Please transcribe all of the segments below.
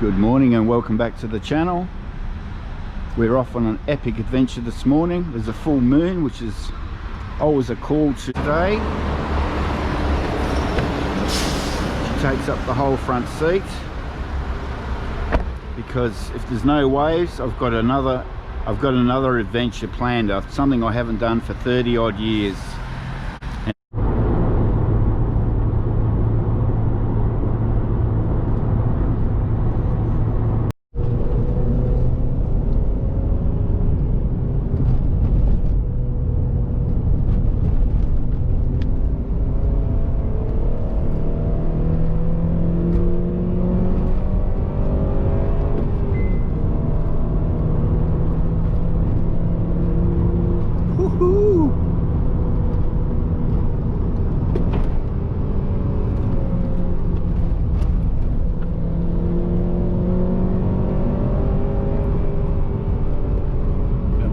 Good morning and welcome back to the channel. We're off on an epic adventure this morning. There's a full moon, which is always a call today. She takes up the whole front seat because if there's no waves, I've got another adventure planned. Something I haven't done for 30 odd years.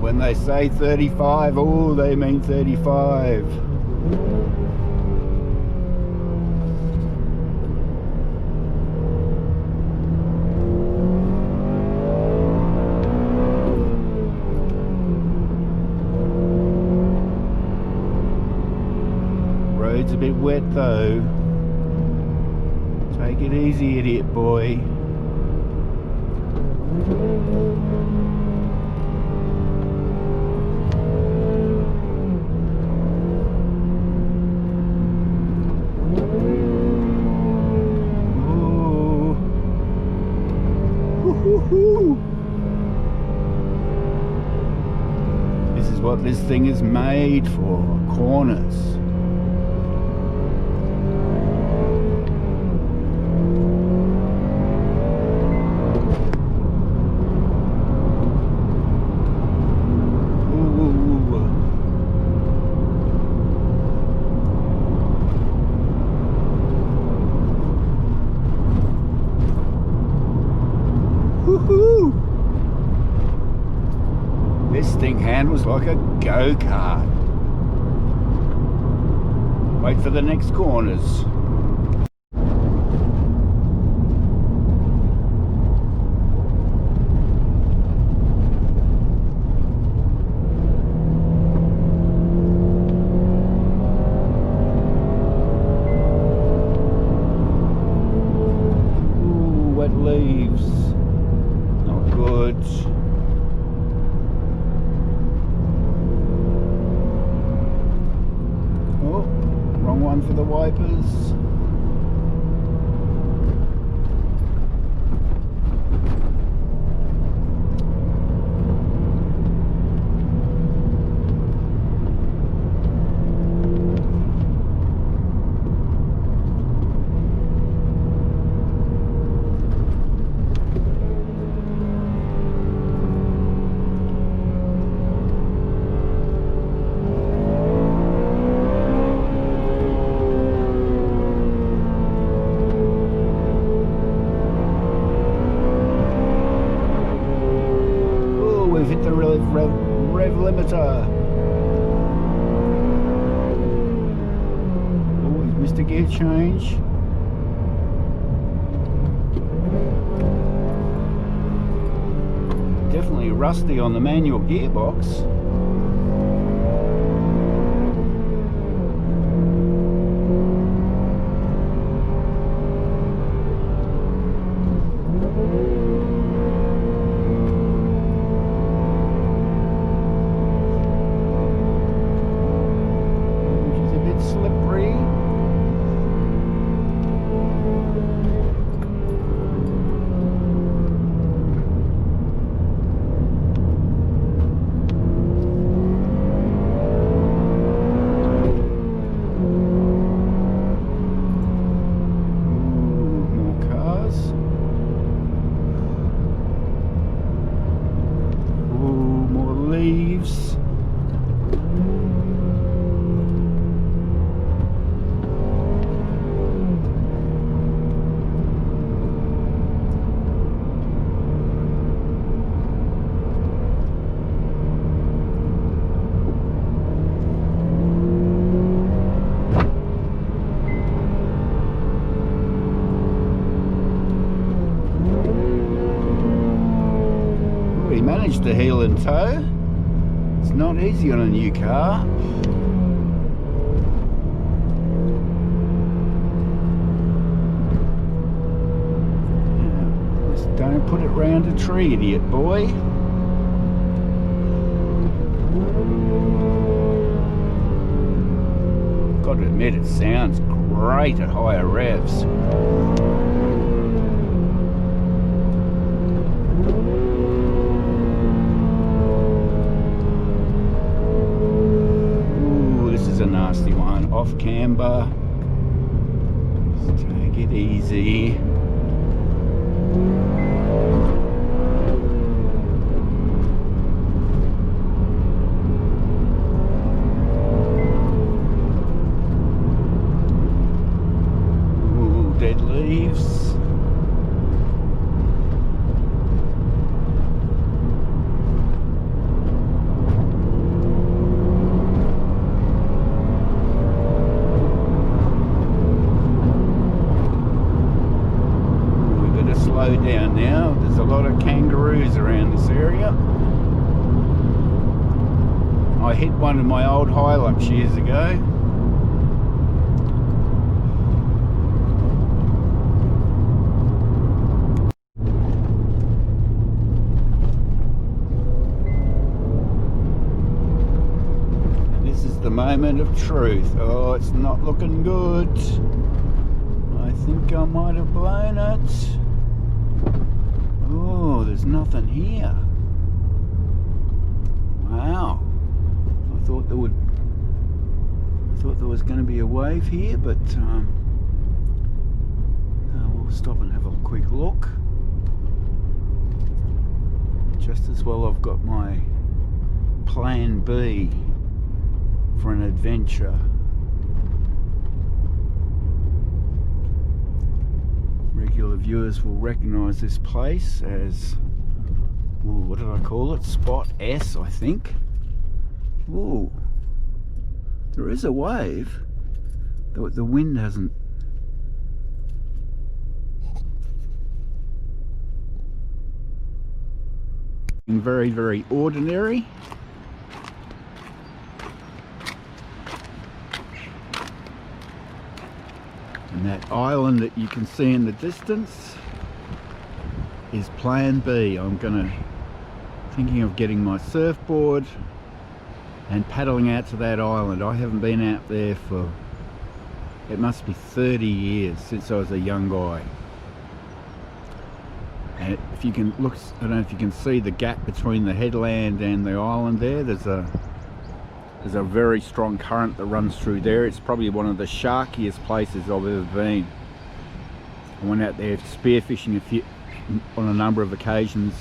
When they say 35, oh, they mean 35. Road's a bit wet though. Take it easy, idiot boy. This is what this thing is made for, corners. This thing handles like a go-kart. Wait for the next corners. Ooh, wet leaves. Not good. One for the wipers. Hit the rev limiter. Oh, he's missed a gear change. Definitely rusty on the manual gearbox. managed to heel and toe. It's not easy on a new car. Yeah, just don't put it round a tree, idiot boy. Got to admit, it sounds great at higher revs. Ooh, this is a nasty one. Off camber. Just take it easy. Dead leaves. We better slow down now. There's a lot of kangaroos around this area. I hit one of my old Hilux years ago. The moment of truth. Oh, it's not looking good. I think I might have blown it. Oh, there's nothing here. Wow. I thought there was going to be a wave here, but we'll stop and have a quick look. Just as well I've got my plan B for an adventure. Regular viewers will recognise this place as, ooh, what did I call it? Spot S, I think. Ooh, there is a wave, though the wind hasn't. Very, very ordinary. And that island that you can see in the distance is plan B. I'm thinking of getting my surfboard and paddling out to that island. I haven't been out there for, it must be 30 years since I was a young guy. And if you can look, I don't know if you can see the gap between the headland and the island there. There's a very strong current that runs through there. It's probably one of the sharkiest places I've ever been. I went out there spearfishing on a number of occasions,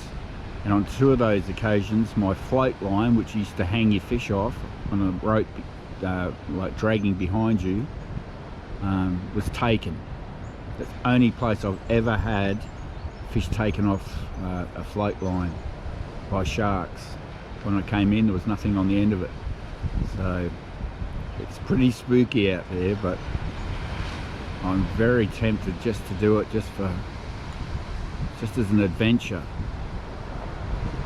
and on two of those occasions my float line, which used to hang your fish off on a rope like dragging behind you, was taken. That's the only place I've ever had fish taken off a float line by sharks. When I came in, there was nothing on the end of it. So it's pretty spooky out there, but I'm very tempted just to do it just as an adventure.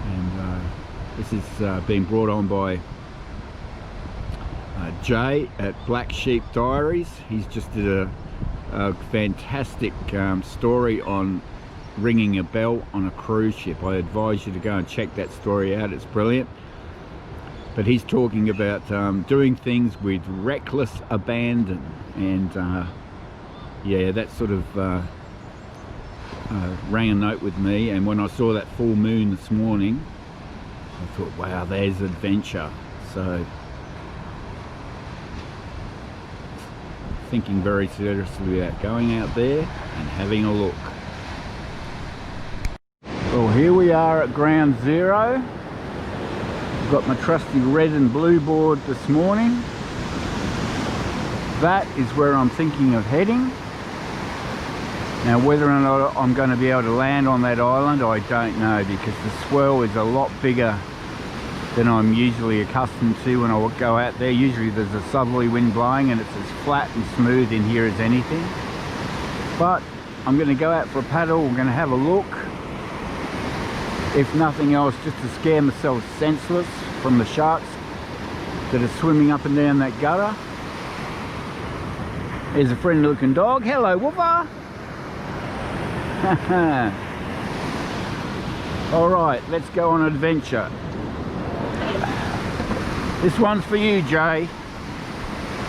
And this is being brought on by Jay at Black Sheep Diaries. He's just did a fantastic story on ringing a bell on a cruise ship. I advise you to go and check that story out. It's brilliant. But he's talking about doing things with reckless abandon, and yeah, that sort of rang a note with me. And when I saw that full moon this morning, I thought, wow, there's adventure. So thinking very seriously about going out there and having a look. Well, here we are at ground zero. Got my trusty red and blue board this morning. That is where I'm thinking of heading. Now, whether or not I'm going to be able to land on that island, I don't know, because the swell is a lot bigger than I'm usually accustomed to when I go out there. Usually there's a southerly wind blowing and it's as flat and smooth in here as anything. But I'm going to go out for a paddle. We're going to have a look. if nothing else, just to scare myself senseless from the sharks that are swimming up and down that gutter. There's a friendly looking dog. Hello, Woofer. Alright, let's go on an adventure. This one's for you, Jay.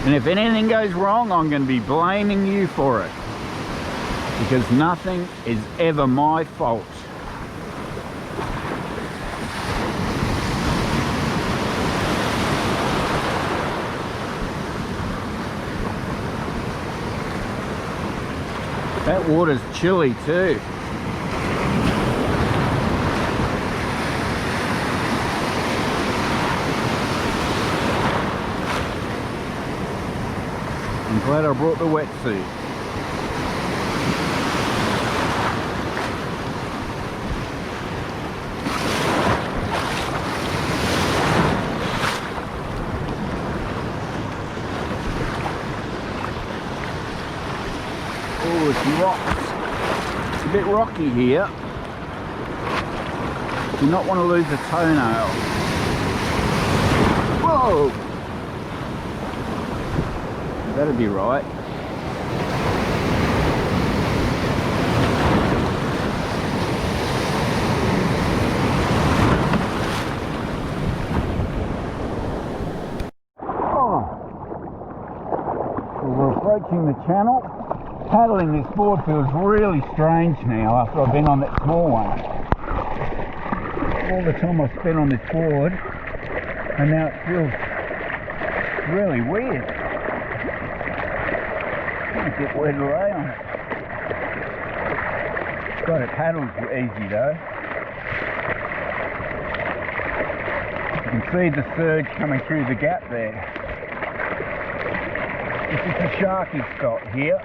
And if anything goes wrong, I'm going to be blaming you for it. Because nothing is ever my fault. That water's chilly too. I'm glad I brought the wetsuit. Oh, it's rocks. It's a bit rocky here. Do not want to lose a toenail. Whoa! That'd be right. Oh. So we're approaching the channel. Paddling this board feels really strange now after I've been on that small one. All the time I've spent on this board, and now it feels really weird. I get where to lay on it. God, it paddles easy though. You can see the surge coming through the gap there. This is the sharky spot here.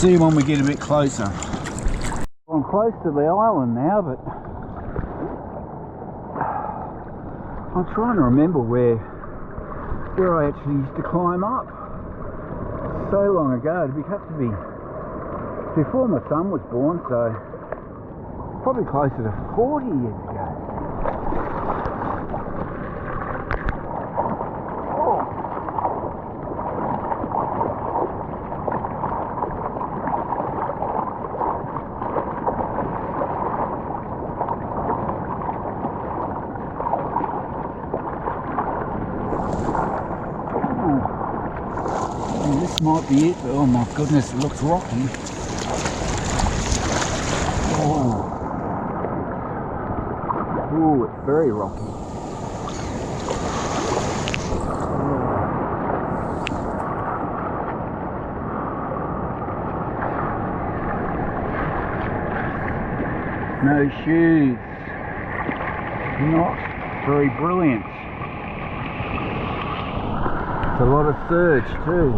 See when we get a bit closer. Well, I'm close to the island now, but I'm trying to remember where I actually used to climb up. So long ago. It'd have to be before my son was born, so probably closer to 40 years ago. This might be it, but oh my goodness, it looks rocky. Oh, it's very rocky. No shoes. Not very brilliant. It's a lot of surge too.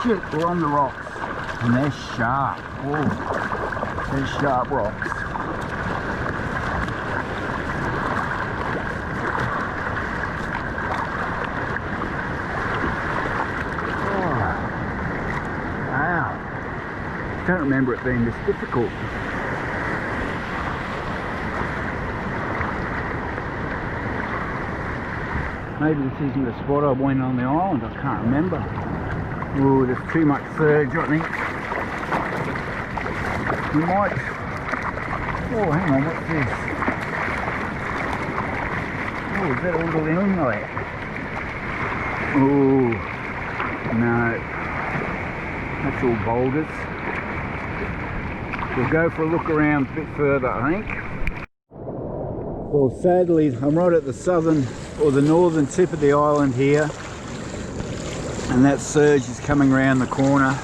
Shit, we're on the rocks, and they're sharp. Whoa, they're sharp rocks. Oh, wow. I don't remember it being this difficult. Maybe this isn't the spot I went on the island, I can't remember. Ooh, there's too much surge, I think. We might... Oh, hang on, what's this? Oh, is that a little inlet? Oh, no. That's all boulders. We'll go for a look around a bit further, I think. Well, sadly, I'm right at the southern or the northern tip of the island here. and that surge is coming around the corner,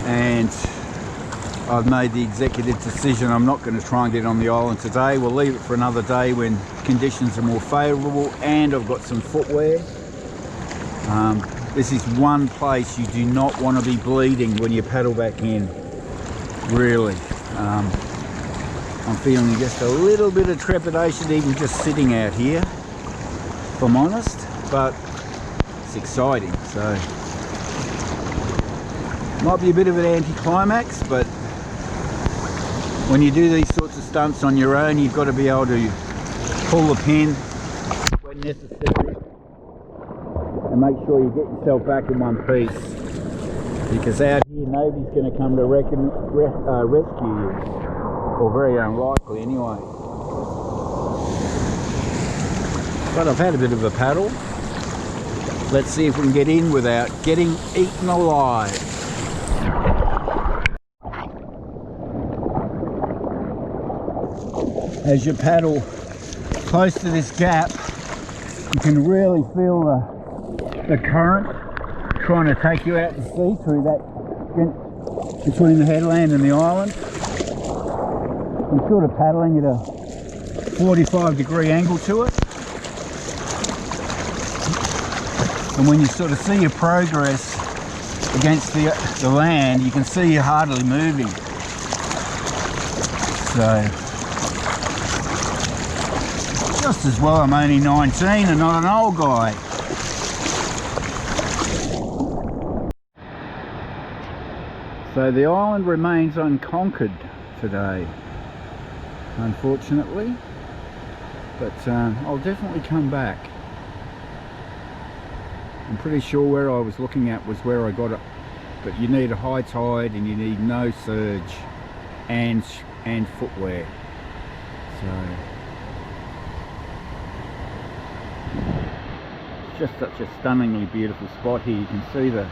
and I've made the executive decision I'm not going to try and get on the island today. We'll leave it for another day when conditions are more favourable and I've got some footwear. This is one place you do not want to be bleeding when you paddle back in, really. I'm feeling just a little bit of trepidation even just sitting out here, if I'm honest, but it's exciting. So might be a bit of an anticlimax, but when you do these sorts of stunts on your own, you've got to be able to pull the pin when necessary and make sure you get yourself back in one piece, because out here nobody's going to come to rescue you, or very unlikely anyway. But I've had a bit of a paddle. Let's see if we can get in without getting eaten alive. As you paddle close to this gap, you can really feel the current trying to take you out to sea through that between the headland and the island. I'm sort of paddling at a 45-degree angle to it, and when you sort of see your progress against the land, you can see you're hardly moving. So just as well I'm only 19 and not an old guy. So the island remains unconquered today, unfortunately, but I'll definitely come back. I'm pretty sure where I was looking at was where I got it, but you need a high tide and you need no surge and footwear. So it's just such a stunningly beautiful spot here. You can see the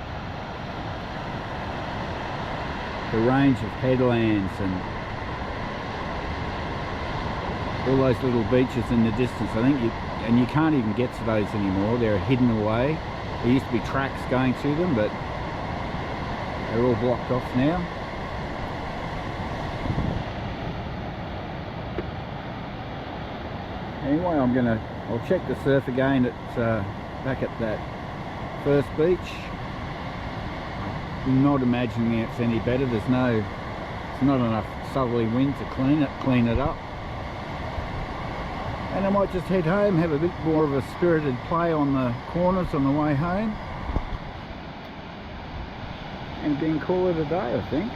range of headlands and all those little beaches in the distance. I think you can't even get to those anymore. They're hidden away. There used to be tracks going to them, but they're all blocked off now. Anyway, I'll check the surf again at back at that first beach. I'm not imagining it's any better. There's not enough southerly wind to clean it up. And I might just head home, have a bit more of a spirited play on the corners on the way home, and then call it a day, I think.